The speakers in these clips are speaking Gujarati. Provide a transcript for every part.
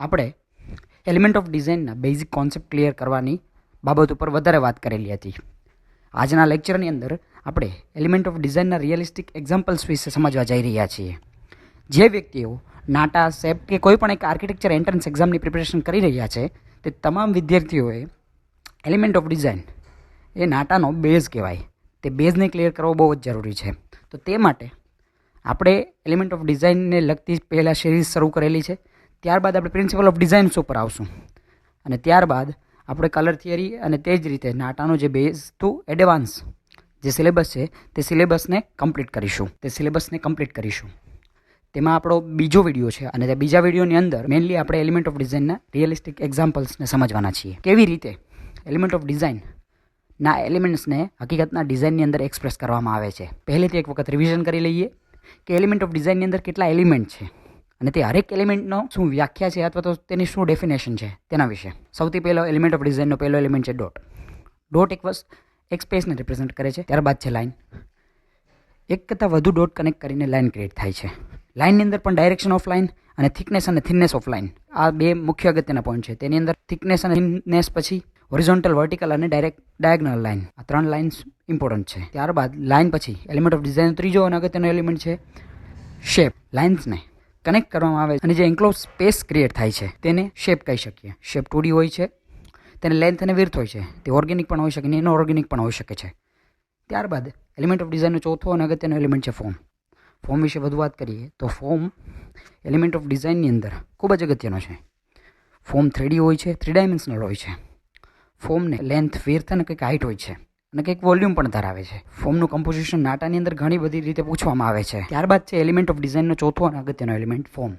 આપણે એલિમેન્ટ ઓફ ડિઝાઇનના બેઝિક કોન્સેપ્ટ ક્લિયર કરવાની બાબત ઉપર વધારે વાત કરેલી હતી. આજના લેક્ચરની અંદર આપણે એલિમેન્ટ ઓફ ડિઝાઇનના રિયલિસ્ટિક એક્ઝામ્પલ્સ વિશે સમજવા જઈ રહ્યા છીએ. જે વ્યક્તિઓ નાટા, સેપ કે કોઈ પણ એક આર્કિટેક્ચર એન્ટ્રન્સ એક્ઝામની પ્રિપેરેશન કરી રહ્યા છે તે તમામ વિદ્યાર્થીઓએ એલિમેન્ટ ઓફ ડિઝાઇન એ નાટાનો બેઝ કહેવાય, તે બેઝને ક્લિયર કરવો બહુ જ જરૂરી છે. તો તે માટે આપણે એલિમેન્ટ ઓફ ડિઝાઇનને લગતી પહેલાં સિરીઝ શરૂ કરેલી છે. ત્યારબાદ આપણે પ્રિન્સિપલ ઓફ ડિઝાઇન્સ ઉપર આવશું અને ત્યારબાદ આપણે કલર થિયરી અને તે જ રીતે નાટાનો જે બેઝ ટુ એડવાન્સ જે સિલેબસ છે તે સિલેબસને કમ્પ્લીટ કરીશું. તેમાં આપણો બીજો વિડીયો છે અને તે બીજા વિડીયોની અંદર મેઇનલી આપણે એલિમેન્ટ ઓફ ડિઝાઇનના રિયલિસ્ટિક એક્ઝામ્પલ્સને સમજવાના છીએ. કેવી રીતે એલિમેન્ટ ઓફ ડિઝાઇનના એલિમેન્ટ્સને હકીકતના ડિઝાઇનની અંદર એક્સપ્રેસ કરવામાં આવે છે. પહેલેથી એક વખત રિવિઝન કરી લઈએ કે એલિમેન્ટ ઓફ ડિઝાઇનની અંદર કેટલા એલિમેન્ટ છે અને તે હરેક એલિમેન્ટનો શું વ્યાખ્યા છે અથવા તો તેની શું ડેફિનેશન છે તેના વિશે. સૌથી પહેલો એલિમેન્ટ ઓફ ડિઝાઇનનો પહેલો એલિમેન્ટ છે ડોટ. ડોટ એક સ્પેસને રિપ્રેઝેન્ટ કરે છે. ત્યારબાદ છે લાઇન. એક કરતાં વધુ ડોટ કનેક્ટ કરીને લાઇન ક્રિએટ થાય છે. લાઇનની અંદર પણ ડાયરેક્શન ઓફ લાઇન અને થિકનેસ અને થિનનેસ ઓફ લાઇન આ બે મુખ્ય અગત્યના પોઈન્ટ છે. તેની અંદર થિકનેસ અને થિનનેસ પછી હોરિઝોન્ટલ, વર્ટિકલ અને ડાયગનલ લાઇન, આ 3 લાઇન્સ ઇમ્પોર્ટન્ટ છે. ત્યારબાદ લાઇન પછી એલિમેન્ટ ઓફ ડિઝાઇનનો ત્રીજો અને અગત્યનો એલિમેન્ટ છે શેપ. લાઇન્સને કનેક્ટ કરવામાં આવે અને જે એન્ક્લોઝ સ્પેસ ક્રિએટ થાય છે તેને શેપ કહી શકીએ. શેપ 2D હોય છે, તેને લેન્થ અને વિડ્થ હોય છે, તે ઓર્ગેનિક પણ હોઈ શકે અને ઇનઓર્ગેનિક પણ હોઈ શકે છે. ત્યારબાદ એલિમેન્ટ ઓફ ડિઝાઇનનો ચોથો અને અગત્યનો એલિમેન્ટ છે ફોર્મ. ફોર્મ વિશે વધુ વાત કરીએ તો ફોર્મ એલિમેન્ટ ઓફ ડિઝાઇનની અંદર ખૂબ જ અગત્યનો છે. ફોર્મ 3D હોય છે, 3 ડાયમેન્શનલ હોય છે. ફોર્મને લેન્થ, વિડ્થ અને કંઈક હાઇટ હોય છે અને કંઈક વોલ્યુમ પણ ધરાવે છે. ફોર્મનું કમ્પોઝિશન નાટાની અંદર ઘણી બધી રીતે પૂછવામાં આવે છે. ત્યારબાદ છે એલિમેન્ટ ઓફ ડિઝાઇનનો ચોથો અને અગત્યનો એલિમેન્ટ ફોર્મ.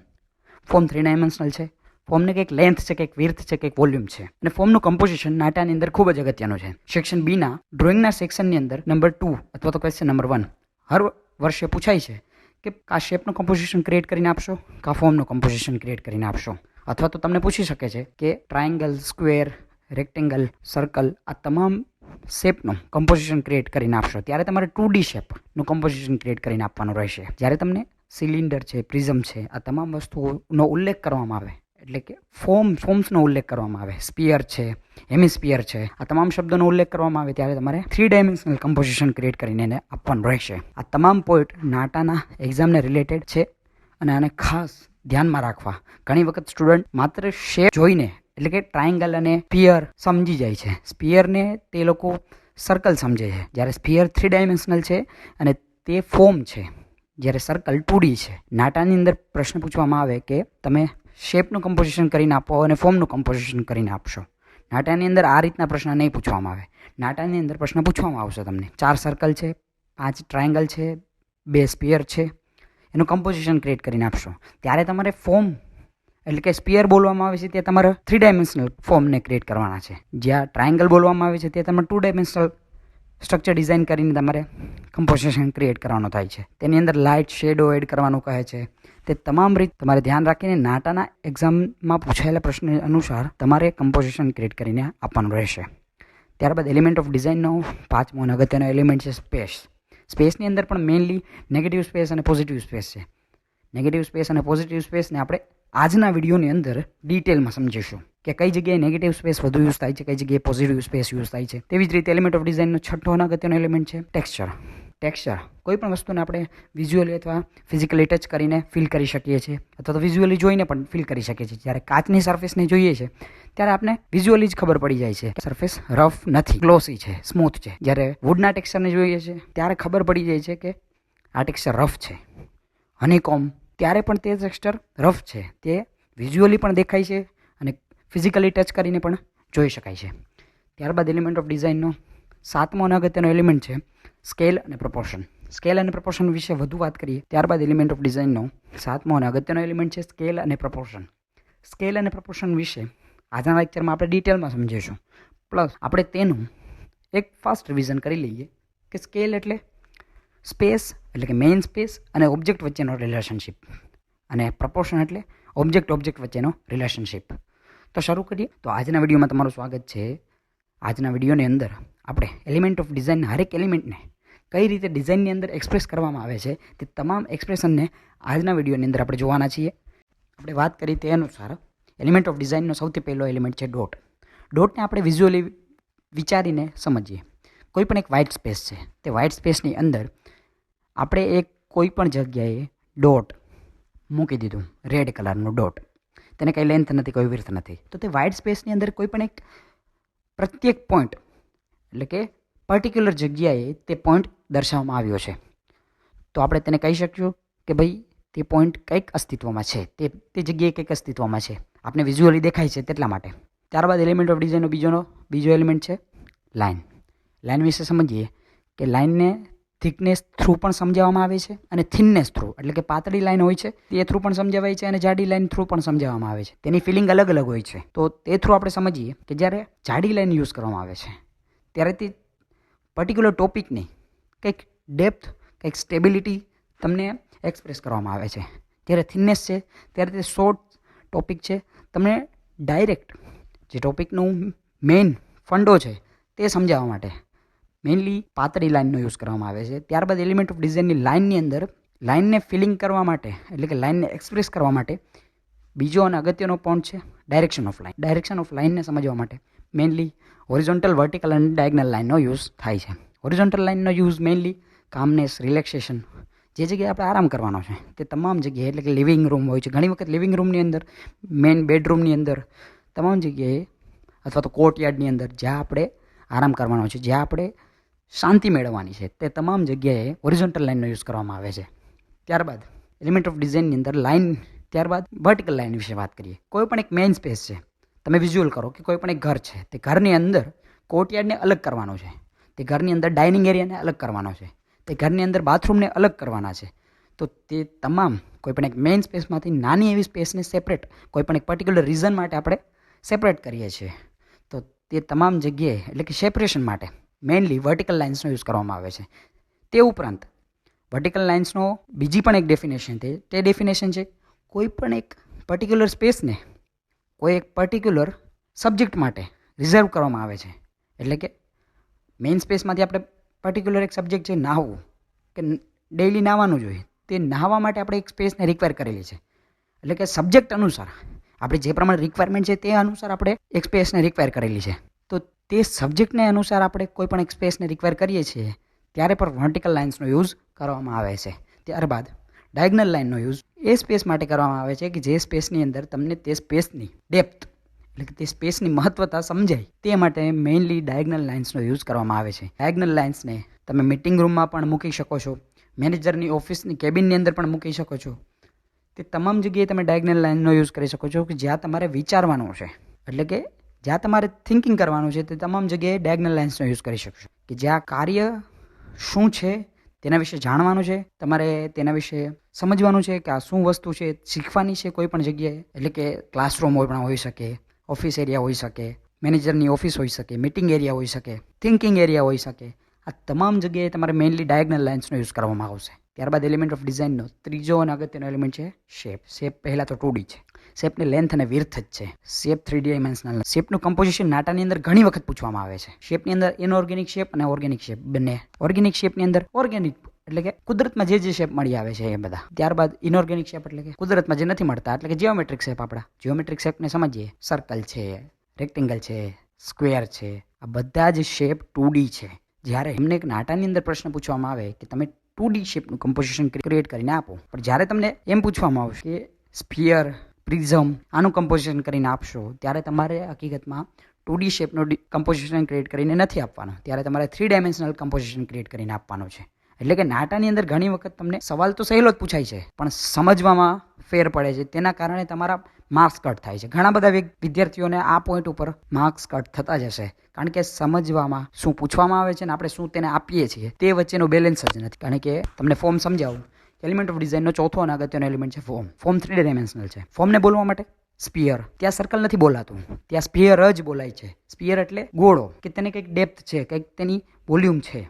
ફોર્મ 3 ડાયમેન્શનલ છે. ફોર્મને કંઈક લેન્થ છે, કંઈક વિડ્થ છે, કંઈક વોલ્યુમ છે અને ફોર્મનું કમ્પોઝિશન નાટાની અંદર ખૂબ જ અગત્યનું છે. સેક્શન બીના ડ્રોઈંગના સેક્શનની અંદર નંબર 2 અથવા તો ક્વેશ્ચન નંબર 1 હર વર્ષે પૂછાય છે કે કા શેપનું કમ્પોઝિશન ક્રિએટ કરીને આપશો, કા ફોર્મનું કમ્પોઝિશન ક્રિએટ કરીને આપશો. અથવા તો તમને પૂછી શકે છે કે ટ્રાયંગલ, સ્ક્વેર, રેક્ટેંગલ, સર્કલ આ તમામ શેપનું કમ્પોઝિશન ક્રિએટ કરીને આપશો. ત્યારે તમારે 2D શેપનું કમ્પોઝિશન ક્રિએટ કરીને આપવાનું રહેશે. જ્યારે તમને સિલિન્ડર છે, પ્રિઝમ છે, આ તમામ વસ્તુઓનો ઉલ્લેખ કરવામાં આવે એટલે કે ફોર્મ્સનો ઉલ્લેખ કરવામાં આવે, સ્પિયર છે, હેમિસ્પિયર છે, આ તમામ શબ્દોનો ઉલ્લેખ કરવામાં આવે ત્યારે તમારે 3 ડાયમેન્શનલ કમ્પોઝિશન ક્રિએટ કરીને એને આપવાનું રહેશે. આ તમામ પોઈન્ટ નાટાના એક્ઝામને રિલેટેડ છે અને આને ખાસ ધ્યાનમાં રાખવા. ઘણી વખત સ્ટુડન્ટ માત્ર શેપ જોઈને એટલે કે ટ્રાયંગલ અને સ્પિયર સમજી જાય છે. સ્પિયરને તે લોકો સર્કલ સમજે છે, જ્યારે સ્પિયર 3 ડાયમેન્શનલ છે અને તે ફોર્મ છે, જ્યારે સર્કલ 2D છે. નાટાની અંદર પ્રશ્ન પૂછવામાં આવે કે તમે શેપનું કમ્પોઝિશન કરીને આપો અને ફોર્મનું કમ્પોઝિશન કરીને આપશો. નાટાની અંદર આ રીતના પ્રશ્ન નહીં પૂછવામાં આવે. નાટાની અંદર પ્રશ્ન પૂછવામાં આવશે તમને 4 સર્કલ છે, 5 ટ્રાયંગલ છે, 2 સ્પિયર છે, એનું કમ્પોઝિશન ક્રિએટ કરીને આપશો. ત્યારે તમારે ફોર્મ એટલે કે સ્પિયર બોલવામાં આવે છે તે તમારે 3 ડાયમેન્શનલ ફોર્મને ક્રિએટ કરવાના છે. જ્યાં ટ્રાયંગલ બોલવામાં આવે છે તે તમારે 2 ડાયમેન્શનલ સ્ટ્રક્ચર ડિઝાઇન કરીને તમારે કમ્પોઝિશન ક્રિએટ કરવાનો થાય છે. તેની અંદર લાઇટ, શેડો એડ કરવાનું કહે છે. તે તમામ રીત તમારે ધ્યાન રાખીને નાટાના એક્ઝામમાં પૂછાયેલા પ્રશ્ન અનુસાર તમારે કમ્પોઝિશન ક્રિએટ કરીને આપવાનું રહેશે. ત્યારબાદ એલિમેન્ટ ઓફ ડિઝાઇનનો 5મો અને અગત્યનો એલિમેન્ટ છે સ્પેસ. સ્પેસની અંદર પણ મેઇનલી નેગેટિવ સ્પેસ અને પોઝિટિવ સ્પેસ છે. નેગેટિવ સ્પેસ અને પોઝિટિવ સ્પેસને આપણે આજના વિડીયોની અંદર ડિટેલમાં સમજીશું કે કઈ જગ્યાએ નેગેટિવ સ્પેસ વધુ યુઝ થાય છે, કઈ જગ્યાએ પોઝિટિવ સ્પેસ યુઝ થાય છે. તેવી જ રીતે એલિમેન્ટ ઓફ ડિઝાઇનનો 6થો અને અગત્યનો એલિમેન્ટ છે ટેક્સચર. ટેક્સચર કોઈ પણ વસ્તુને આપણે વિઝ્યુઅલી અથવા ફિઝિકલી ટચ કરીને ફીલ કરી શકીએ છીએ અથવા તો વિઝ્યુઅલી જોઈને પણ ફીલ કરી શકીએ છીએ. જ્યારે કાચની સરફેસને જોઈએ છે ત્યારે આપણે વિઝ્યુઅલી જ ખબર પડી જાય છે કે સરફેસ રફ નથી, ગ્લોસી છે, સ્મૂથ છે. જ્યારે વુડના ટેક્સચરને જોઈએ છે ત્યારે ખબર પડી જાય છે કે આ ટેક્સચર રફ છે. હનીકોમ્બ ત્યારે પણ તે ટેક્સચર રફ છે, તે વિઝ્યુઅલી પણ દેખાય છે અને ફિઝિકલી ટચ કરીને પણ જોઈ શકાય છે. ત્યારબાદ એલિમેન્ટ ઓફ ડિઝાઇનનો 7મો અને અગત્યનો એલિમેન્ટ છે સ્કેલ અને પ્રપોર્શન. સ્કેલ અને પ્રપોર્શન વિશે વધુ વાત કરીએ ત્યારબાદ એલિમેન્ટ ઓફ ડિઝાઇનનો 7મો અને અગત્યનો એલિમેન્ટ છે સ્કેલ અને પ્રપોર્શન. સ્કેલ અને પ્રપોર્શન વિશે આજના લેક્ચરમાં આપણે ડિટેલમાં સમજીશું. પ્લસ આપણે તેનું એક ફાસ્ટ રિવિઝન કરી લઈએ કે સ્કેલ એટલે સ્પેસ એટલે કે મેઇન સ્પેસ અને ઓબ્જેક્ટ વચ્ચેનો રિલેશનશિપ અને પ્રપોર્શન એટલે ઓબ્જેક્ટ વચ્ચેનો રિલેશનશિપ. તો શરૂ કરીએ. તો આજના વિડીયોમાં તમારું સ્વાગત છે. આજના વિડીયોની અંદર આપણે એલિમેન્ટ ઓફ ડિઝાઇનના હરેક એલિમેન્ટને કઈ રીતે ડિઝાઇનની અંદર એક્સપ્રેસ કરવામાં આવે છે તે તમામ એક્સપ્રેશનને આજના વિડીયોની અંદર આપણે જોવાના છીએ. આપણે વાત કરી તે અનુસાર એલિમેન્ટ ઓફ ડિઝાઇનનો સૌથી પહેલો એલિમેન્ટ છે ડોટ. ડોટને આપણે વિઝ્યુઅલી વિચારીને સમજીએ. કોઈ પણ એક વ્હાઇટ સ્પેસ છે, તે વ્હાઇટ સ્પેસની અંદર આપણે એક કોઈ પણ જગ્યાએ ડોટ મૂકી દીધું, રેડ કલરનું ડોટ. તેને કંઈ લેન્થ નથી, કોઈ વિડ્થ નથી. તો તે વ્હાઇટ સ્પેસની અંદર કોઈ પણ એક પ્રત્યેક પોઈન્ટ એટલે કે પર્ટિક્યુલર જગ્યાએ તે પોઈન્ટ દર્શાવવામાં આવ્યો છે. તો આપણે તેને કહી શકીશું કે ભાઈ તે પોઈન્ટ કંઈક અસ્તિત્વમાં છે, તે જગ્યાએ કંઈક અસ્તિત્વમાં છે, આપણે વિઝ્યુઅલી દેખાય છે તેટલા માટે. ત્યારબાદ એલિમેન્ટ ઓફ ડિઝાઇનનો બીજો એલિમેન્ટ છે લાઇન. લાઇન વિશે સમજીએ કે લાઇનને થિકનેસ થ્રુ પણ સમજાવવામાં આવે છે અને થિનનેસ થ્રુ એટલે કે પાતળી લાઇન હોય છે તે થ્રુ પણ સમજાવાય છે અને જાડી લાઇન થ્રુ પણ સમજાવવામાં આવે છે. તેની ફિલિંગ અલગ અલગ હોય છે. તો તે થ્રુ આપણે સમજીએ કે જ્યારે જાડી લાઇન યુઝ કરવામાં આવે છે ત્યારે તે પર્ટિક્યુલર ટોપિકની કંઈક ડેપ્થ, કંઈક સ્ટેબિલિટી તમને એક્સપ્રેસ કરવામાં આવે છે. જ્યારે થિનનેસ છે ત્યારે તે શોર્ટ ટોપિક છે, તમને ડાયરેક્ટ જે ટોપિકનું મેઇન ફંડો છે તે સમજાવવા માટે મેઇનલી પાતળી લાઇનનો યુઝ કરવામાં આવે છે. ત્યારબાદ એલિમેન્ટ ઓફ ડિઝાઇનની લાઇનની અંદર લાઇનને ફિલિંગ કરવા માટે એટલે કે લાઇનને એક્સપ્રેસ કરવા માટે બીજો અને અગત્યનો પોઈન્ટ છે direction of line. Direction of લાઇનને સમજવા માટે મેઇનલી હોરિઝોન્ટલ, વર્ટિકલ અને ડાયગનલ લાઇનનો યુઝ થાય છે. હોરિઝોન્ટલ લાઇનનો યુઝ મેઇનલી કામનેસ, રિલેક્સેશન, જે જગ્યાએ આપણે આરામ કરવાનો છે તે તમામ જગ્યાએ એટલે કે લિવિંગ રૂમ હોય છે. ઘણી વખત લિવિંગ રૂમની અંદર, મેઇન બેડરૂમની અંદર, તમામ જગ્યાએ અથવા તો કોર્ટયાર્ડની અંદર જ્યાં આપણે આરામ કરવાનો છે, જ્યાં આપણે શાંતિ મેળવવાની છે, તે તમામ જગ્યાએ હોરિઝોન્ટલ લાઇનનો યુઝ કરવામાં આવે છે. ત્યારબાદ એલિમેન્ટ ઓફ ડિઝાઇનની અંદર લાઇન, ત્યારબાદ વર્ટિકલ લાઇન વિશે વાત કરીએ. કોઈ પણ એક મેઇન સ્પેસ છે, તમે વિઝ્યુઅલ કરો કે કોઈ પણ એક ઘર છે, તે ઘરની અંદર કોર્ટયાર્ડને અલગ કરવાનો છે, તે ઘરની અંદર ડાઇનિંગ એરિયાને અલગ કરવાનો છે, તે ઘરની અંદર બાથરૂમને અલગ કરવાના છે. તો તે તમામ કોઈ પણ એક મેઇન સ્પેસમાંથી નાની એવી સ્પેસને સેપરેટ કોઈ પણ એક પર્ટિક્યુલર રીઝન માટે આપણે સેપરેટ કરીએ છીએ. તો તે તમામ જગ્યાએ એટલે કે સેપરેશન માટે મેઇનલી વર્ટિકલ લાઇન્સનો યુઝ કરવામાં આવે છે. તે ઉપરાંત વર્ટિકલ લાઇન્સનો બીજી પણ એક ડેફિનેશન છે. તે ડેફિનેશન છે કોઈ પણ એક પર્ટિક્યુલર સ્પેસને કોઈ એક પર્ટિક્યુલર સબ્જેક્ટ માટે રિઝર્વ કરવામાં આવે છે. એટલે કે મેઇન સ્પેસમાંથી આપણે પર્ટિક્યુલર એક સબ્જેક્ટ છે નાહવું, કે ડેઇલી નાહવાનું જોઈએ, તે નાહવા માટે આપણે એક સ્પેસને રિક્વાયર કરેલી છે. એટલે કે સબ્જેક્ટ અનુસાર આપણે જે પ્રમાણે રિક્વાયરમેન્ટ છે તે અનુસાર આપણે એક સ્પેસને રિક્વાયર કરેલી છે. તો તે સબ્જેક્ટને અનુસાર આપણે કોઈ પણ એક સ્પેસને રિક્વાયર કરીએ છીએ ત્યારે પણ વર્ટિકલ લાઇન્સનો યુઝ કરવામાં આવે છે. ત્યારબાદ ડાયગનલ લાઇનનો યુઝ એ સ્પેસ માટે કરવામાં આવે છે કે જે સ્પેસની અંદર તમને તે સ્પેસની ડેપ્થ એટલે કે તે સ્પેસની મહત્વતા સમજાય તે માટે મેઇનલી ડાયગનલ લાઇન્સનો યુઝ કરવામાં આવે છે. ડાયગનલ લાઇન્સને તમે મિટિંગ રૂમમાં પણ મૂકી શકો છો, મેનેજરની ઓફિસની કેબિનની અંદર પણ મૂકી શકો છો. તે તમામ જગ્યાએ તમે ડાયગનલ લાઇનનો યુઝ કરી શકો છો કે જ્યાં તમારે વિચારવાનું છે, એટલે કે જ્યાં તમારે થિંકિંગ કરવાનું છે તે તમામ જગ્યાએ ડાયગનલ લાઇન્સનો યુઝ કરી શકશો. કે જ્યાં કાર્ય શું છે તેના વિશે જાણવાનું છે, તમારે તેના વિશે સમજવાનું છે કે આ શું વસ્તુ છે, શીખવાની છે કોઈ પણ જગ્યાએ. એટલે કે ક્લાસરૂમ પણ હોઈ શકે, ઓફિસ એરિયા હોઈ શકે, મેનેજરની ઓફિસ હોઈ શકે, મિટિંગ એરિયા હોઈ શકે, થિંકિંગ એરિયા હોઈ શકે. આ તમામ જગ્યાએ તમારે મેઇનલી ડાયગનલ લાઇન્સનો યુઝ કરવામાં આવશે. ત્યારબાદ એલિમેન્ટ ઓફ ડિઝાઇનનો ત્રીજો અને અગત્યનો એલિમેન્ટ છે શેપ. શેપ પહેલાં તો 2D છે. શેપની લેન્થ અને વિડ્થ જ છે. Shape 3D dimensional. શેપનું કમ્પોઝિશન નાટાની અંદર ઘણી વખત પૂછવામાં આવે છે. શેપની અંદર ઇનઓર્ગેનિક શેપ અને ઓર્ગેનિક શેપ બંને. ઓર્ગેનિક શેપની અંદર ઓર્ગેનિક એટલે કે કુદરતમાં જે શેપ મળી આવે છે એ બધા. ત્યારબાદ ઇનઓર્ગેનિક શેપ એટલે કે કુદરતમાં જે નથી મળતા, એટલે કે જીઓમેટ્રિક શેપ. આપણા જીઓમેટ્રિક શેપને સમજીએ. સર્કલ છે, રેક્ટેંગલ છે, સ્ક્વેર છે, આ બધા જ શેપ 2D છે. જ્યારે એમને એક નાટાની અંદર પ્રશ્ન પૂછવામાં આવે કે તમે 2D શેપનું કમ્પોઝિશન ક્રિએટ કરીને આપો, પણ જ્યારે તમને એમ પૂછવામાં આવશે કે સ્ફિયર, પ્રિઝમ આનું કમ્પોઝિશન કરીને આપશો, ત્યારે તમારે હકીકતમાં 2D શેપનું કમ્પોઝિશન ક્રિએટ કરીને નથી આપવાનું, ત્યારે તમારે 3 ડાયમેન્શનલ કમ્પોઝિશન ક્રિએટ કરીને આપવાનું છે. એટલે કે નાટાની અંદર ઘણી વખત તમને સવાલ તો સહેલો જ પૂછાય છે પણ સમજવામાં ફેર પડે છે, તેના કારણે તમારા માર્ક્સ કટ થાય છે. ઘણા બધા વિદ્યાર્થીઓને આ પોઈન્ટ ઉપર માર્ક્સ કટ થતા જ હશે, કારણ કે સમજવામાં શું પૂછવામાં આવે છે ને આપણે શું તેને આપીએ છીએ તે વચ્ચેનો બેલેન્સ જ નથી. કારણ કે તમને ફોર્મ સમજાવું, એલિમેન્ટ ઓફ ડિઝાઇનનો ચોથો અને અગત્યનો એલિમેન્ટ છે ફોર્મ. ફોર્મ 3 ડાયમેન્શનલ છે. ફોર્મને બોલવા માટે સ્પિયર, ત્યાં સર્કલ નથી બોલાતું, ત્યાં સ્પિયર જ બોલાય છે. સ્પિયર એટલે ગોળો, કે તેને કંઈક ડેપ્થ છે, કંઈક તેની વોલ્યુમ છે.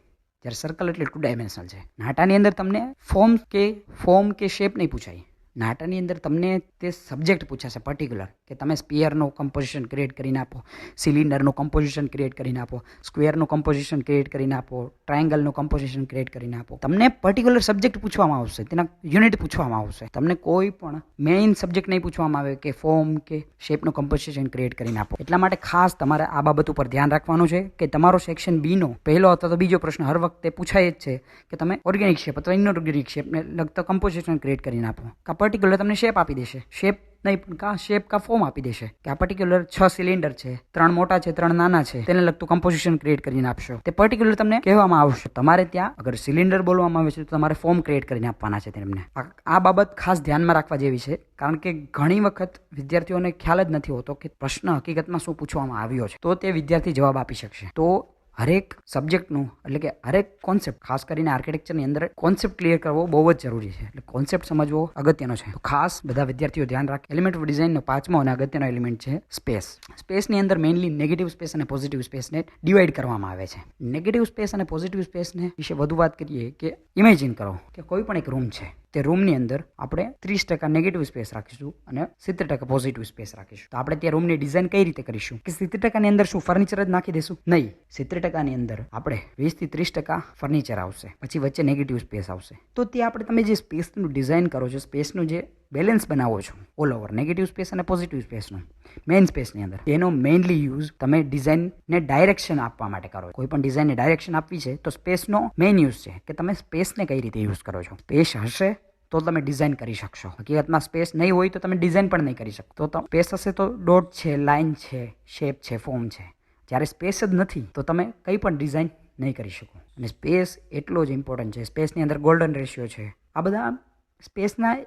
જ્યારે સર્કલ એટલે 2 ડાયમેન્શનલ છે. નાટાની અંદર તમને ફોર્મ કે શેપ નહીં પૂછાય, નાટાની અંદર તમને તે સબ્જેક્ટ પૂછાશે પર્ટિક્યુલર કે તમે સ્પિયરનું કમ્પોઝિશન ક્રિએટ કરીને આપો, સિલિન્ડરનું કમ્પોઝિશન ક્રિએટ કરીને આપો, સ્ક્વેરનું કમ્પોઝિશન ક્રિએટ કરીને આપો, ટ્રાયંગલનું કમ્પોઝિશન ક્રિએટ કરીને આપો. તમને પર્ટિક્યુલર સબ્જેક્ટ પૂછવામાં આવશે, તેના યુનિટ પૂછવામાં આવશે. તમને કોઈ પણ મેઇન સબ્જેક્ટ નહીં પૂછવામાં આવે કે ફોર્મ કે શેપનું કમ્પોઝિશન ક્રિએટ કરીને આપો. એટલા માટે ખાસ તમારે આ બાબત ઉપર ધ્યાન રાખવાનું છે કે તમારો સેક્શન બીનો પહેલો અથવા તો બીજો પ્રશ્ન હર વખતે પૂછાય જ છે કે તમે ઓર્ગેનિક શેપ અથવા ઇનઓર્ગેનિક શેપને લગતો કમ્પોઝિશન ક્રિએટ કરીને આપો. કા પર્ટિક્યુલર તમને શેપ આપી દેશે, શેપ નહીં પણ કા શેપ કા ફોર્મ આપી દેશે કે આ પર્ટિક્યુલર 6 સિલિન્ડર છે, 3 મોટા છે, 3 નાના છે, તેને લગતું કમ્પોઝિશન ક્રિએટ કરીને આપશો. તે પર્ટિક્યુલર તમને કહેવામાં આવશે. તમારે ત્યાં અગર સિલિન્ડર બોલવામાં આવે છે તો તમારે ફોર્મ ક્રિએટ કરીને આપવાના છે તેમને. આ બાબત ખાસ ધ્યાનમાં રાખવા જેવી છે, કારણ કે ઘણી વખત વિદ્યાર્થીઓને ખ્યાલ જ નથી હોતો કે પ્રશ્ન હકીકતમાં શું પૂછવામાં આવ્યો છે, તો તે વિદ્યાર્થી જવાબ આપી શકશે. તો હરેક સબ્જેક્ટનું એટલે કે હરેક કોન્સેપ્ટ, ખાસ કરીને આર્કિટેક્ચરની અંદર કોન્સેપ્ટ ક્લિયર કરવો બહુ જ જરૂરી છે. એટલે કોન્સેપ્ટ સમજવો અગત્યનો છે. તો ખાસ બધા વિદ્યાર્થીઓ ધ્યાન રાખે. એલિમેન્ટ ઓફ ડિઝાઇનનો 5મો અને અગત્યનો એલિમેન્ટ છે સ્પેસ. સ્પેસની અંદર મેઇનલી નેગેટિવ સ્પેસ અને પોઝિટિવ સ્પેસને ડિવાઈડ કરવામાં આવે છે. નેગેટિવ સ્પેસ અને પોઝિટિવ સ્પેસને વિશે વધુ વાત કરીએ કે ઇમેજિન કરો કે કોઈ પણ એક રૂમ છે, તે રૂમની અંદર આપણે 30% નેગેટિવ સ્પેસ રાખીશું અને 70% પોઝિટિવ સ્પેસ રાખીશું. તો આપણે ત્યાં રૂમની ડિઝાઇન કઈ રીતે કરીશું કે 70%ની અંદર શું ફર્નિચર જ નાખી દઈશું? નહીં, 70%ની અંદર આપણે 20 થી 30% ફર્નિચર આવશે, પછી વચ્ચે નેગેટિવ સ્પેસ આવશે. તો ત્યાં આપણે તમે જે સ્પેસનું ડિઝાઇન કરો છો, સ્પેસનું જે બેલેન્સ બનાવો છો ઓલ ઓવર નેગેટિવ સ્પેસ અને પોઝિટિવ સ્પેસનું મેઇન સ્પેસની અંદર, એનો મેઇનલી યુઝ તમે ડિઝાઇનને ડાયરેક્શન આપવા માટે કરો. કોઈ પણ ડિઝાઇનને ડાયરેક્શન આપવી છે તો સ્પેસનો મેઇન યુઝ છે કે તમે સ્પેસને કઈ રીતે યુઝ કરો છો. સ્પેસ હશે તો તમે ડિઝાઇન કરી શકશો. હકીકતમાં સ્પેસ નહીં હોય તો તમે ડિઝાઇન પણ નહીં કરી શકતો. તો સ્પેસ હશે તો ડોટ છે, લાઇન છે, શેપ છે, ફોર્મ છે. જ્યારે સ્પેસ જ નથી તો તમે કંઈ પણ ડિઝાઇન નહીં કરી શકો. અને સ્પેસ એટલો જ ઇમ્પોર્ટન્ટ છે. સ્પેસની અંદર ગોલ્ડન રેશિયો છે. આ બધા સ્પેસના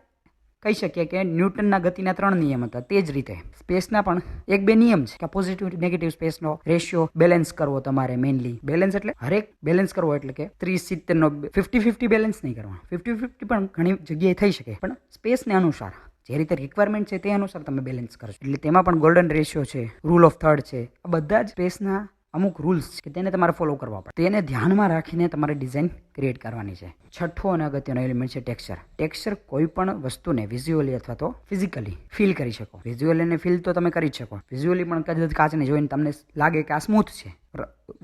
કહી શકીએ કે ન્યૂટનના ગતિના 3 નિયમ હતા. તે જ રીતે સ્પેસના પણ 1-2 નિયમ છે કે પોઝિટિવ નેગેટિવ સ્પેસનો રેશિયો બેલેન્સ કરવો તમારે. મેઇનલી બેલેન્સ એટલે હરેક બેલેન્સ કરવો એટલે કે 30-70નો 50-50 બેલેન્સ નહીં કરવાનો. 50-50 પણ ઘણી જગ્યાએ થઈ શકે, પણ સ્પેસને અનુસાર જે રીતે રિક્વાયરમેન્ટ છે તે અનુસાર તમે બેલેન્સ કરશો. એટલે તેમાં પણ ગોલ્ડન રેશિયો છે, રૂલ ઓફ થર્ડ છે, આ બધા જ સ્પેસના અમુક રૂલ્સ કે તેને તમારે ફોલો કરવા પડે. તેને ધ્યાનમાં રાખીને તમારે ડિઝાઇન ક્રિએટ કરવાની છે. 6થો અને અગત્યનો એલિમેન્ટ છે ટેક્સચર. ટેક્સચર કોઈ પણ વસ્તુને વિઝ્યુઅલી અથવા તો ફિઝિકલી ફીલ કરી શકો. વિઝ્યુઅલી અને ફીલ તો તમે કરી જ શકો. વિઝ્યુઅલી પણ કદાચ કાચને જોઈને તમને લાગે કે આ સ્મૂથ છે,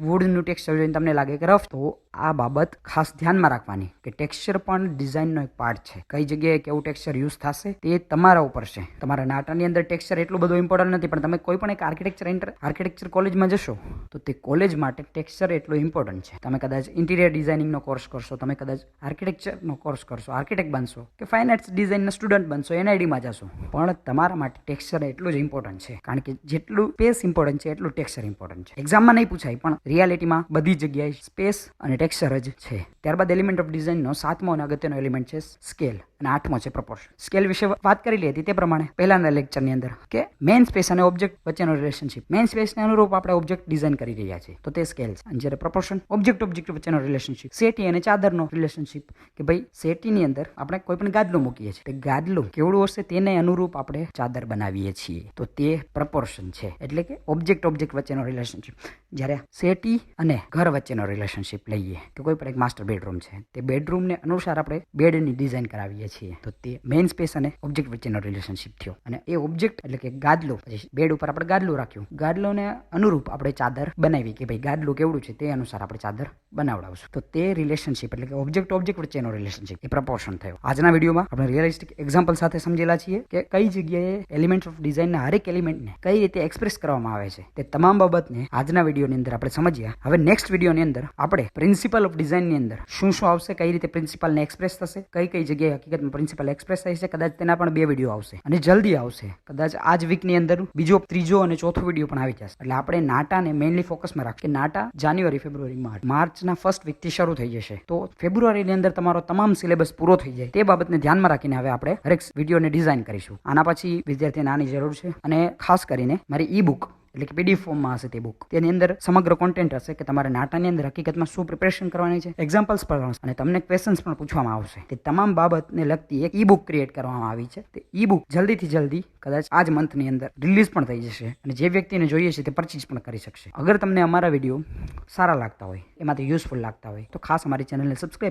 વુડનું ટેક્સચર જોઈને તમને લાગે કે રફ. તો આ બાબત ખાસ ધ્યાનમાં રાખવાની કે ટેક્સચર પણ ડિઝાઇનનો એક પાર્ટ છે. કઈ જગ્યાએ કેવું ટેક્સચર યુઝ થશે તે તમારા ઉપર છે. તમારા નાટાની અંદર ટેક્સચર એટલું બધું ઇમ્પોર્ટન્ટ નથી, પણ તમે કોઈ પણ એક આર્કિટેક્ચર કોલેજમાં જશો તો તે કોલેજ માટે ટેક્સચર એટલું ઇમ્પોર્ટન્ટ છે. તમે કદાચ ઇન્ટિરિયર ડિઝાઇનિંગનો કોર્સ કરશો, તમે કદાચ આર્કિટેક્ચરનો કોર્સ કરશો, આર્કિટેક્ટ બનશો કે ફાઇન આર્ટ્સ ડિઝાઇનના સ્ટુડન્ટ બનશો, એનઆઈડીમાં જશો, પણ તમારા માટે ટેક્સચર એટલું જ ઇમ્પોર્ટન્ટ છે. કારણ કે જેટલું સ્પેસ ઇમ્પોર્ટન્ટ છે એટલું ટેક્સચર ઇમ્પોર્ટન્ટ છે. એક્ઝામમાં નહીં પૂછાય પણ રિયાલિટીમાં બધી જગ્યાએ સ્પેસ અને ટેક્સચર જ છે. ત્યારબાદ એલિમેન્ટ ઓફ ડિઝાઇનનો 7મો અને અગત્યનો એલિમેન્ટ છે સ્કેલ અને 8મો છે પ્રપોર્શન. સ્કેલ વિશે વાત કરેલી હતી તે પ્રમાણે પહેલાના લેક્ચરની અંદર કે મેઇન સ્પેસ અને ઓબ્જેક્ટ વચ્ચેનો રિલેશનશિપ. મેઇન સ્પેસને અનુરૂપ આપણે ઓબ્જેક્ટ ડિઝાઇન કરી રહ્યા છીએ તો તે સ્કેલ છે. અને જ્યારે પ્રપોર્શન ઓબ્જેક્ટ વચ્ચેનો રિલેશનશિપ, સેટી અને ચાદરનો રિલેશનશિપ કે ભાઈ સેટીની અંદર આપણે કોઈ પણ ગાદલું મૂકીએ છીએ, તે ગાદલું કેવડું હશે તેને અનુરૂપ આપણે ચાદર બનાવીએ છીએ, તો તે પ્રપોર્શન છે. એટલે કે ઓબ્જેક્ટ વચ્ચેનો રિલેશનશિપ. જ્યારે સેટી અને ઘર વચ્ચેનો રિલેશનશિપ લઈએ કે કોઈ પણ એક માસ્ટર બેડરૂમ છે, તે બેડરૂમને અનુસાર આપણે બેડની ડિઝાઇન કરાવીએ છીએ, તો તે મેઇન સ્પેસ અને ઓબ્જેક્ટ વચ્ચેનો રિલેશનશિપ થયો. અને એ ઓબ્જેક્ટ એટલે કે ગાદલું, પછી બેડ ઉપર આપણે ગાદલું રાખ્યું, ગાદલુંને અનુરૂપ આપણે ચાદર બનાવી કે ભાઈ ગાદલું કેવડું છે તે અનુસાર આપણે ચાદર બનાવડાવશું, તો તે રિલેશનશિપ એટલે કે ઓબ્જેક્ટ વચ્ચેનો રિલેશનશિપ એ પ્રપોર્શન થયો. આજના વિડીયોમાં આપણે રિયલિસ્ટિક એક્ઝામ્પલ સાથે સમજેલા છીએ કે કઈ જગ્યાએ એલિમેન્ટ ઓફ ડિઝાઇનના હરેક એલિમેન્ટને કઈ રીતે એક્સપ્રેસ કરવામાં આવે છે. તે તમામ બાબતને આજના વિડીયોની અંદર આપણે સમજ્યા. હવે નેક્સ્ટ વિડીયોની અંદર આપણે પ્રિન્સિપલ ઓફ ડિઝાઇનની અંદર શું શું આવશે, કઈ રીતે પ્રિન્સિપલને એક્સપ્રેસ થશે, કઈ જગ્યાએ હકીકતમાં પ્રિન્સિપલ એક્સપ્રેસ થાય છે, કદાચ તેના પણ 2 વિડીયો આવશે અને જલ્દી આવશે. કદાચ આ જ વીકની અંદર બીજો, ત્રીજો અને ચોથો વિડીયો પણ આવી જશે. એટલે આપણે નાટાને મેઇનલી ફોકસમાં રાખીએ. નાટા જાન્યુઆરી, ફેબ્રુઆરી, માર્ચના ફર્સ્ટ વીકથી શરૂ થઈ જશે. તો ફેબ્રુઆરીની અંદર તમારો તમામ સિલેબસ પૂરો થઈ જાય તે બાબતને ધ્યાનમાં રાખીને હવે આપણે હરેક વિડીયોને ડિઝાઇન કરીશું. આના પછી વિદ્યાર્થીને આની જરૂર છે. અને ખાસ કરીને મારી ઈ બુક એટલે કે પીડીએફ ફોર્મમાં હશે તે બુક. તેની અંદર સમગ્ર કોન્ટેન્ટ હશે કે તમારે નાટાની અંદર હકીકતમાં શું પ્રિપરેશન કરવાની છે, એક્ઝામ્પલ્સ પણ હશે અને તમને ક્વેશ્ચન્સ પણ પૂછવામાં આવશે. તે તમામ બાબતને લગતી એક ઈ બુક ક્રિએટ કરવામાં આવી છે. તે ઈ બુક જલ્દીથી જલ્દી કદાચ આ જ મંથની અંદર રિલીઝ પણ થઈ જશે અને જે વ્યક્તિને જોઈએ છે તે પરચેઝ પણ કરી શકશે. અગર તમને અમારા વિડીયો સારા લાગતા હોય, એમાંથી યુઝફુલ લાગતા હોય તો ખાસ અમારી ચેનલને સબસ્ક્રાઈબ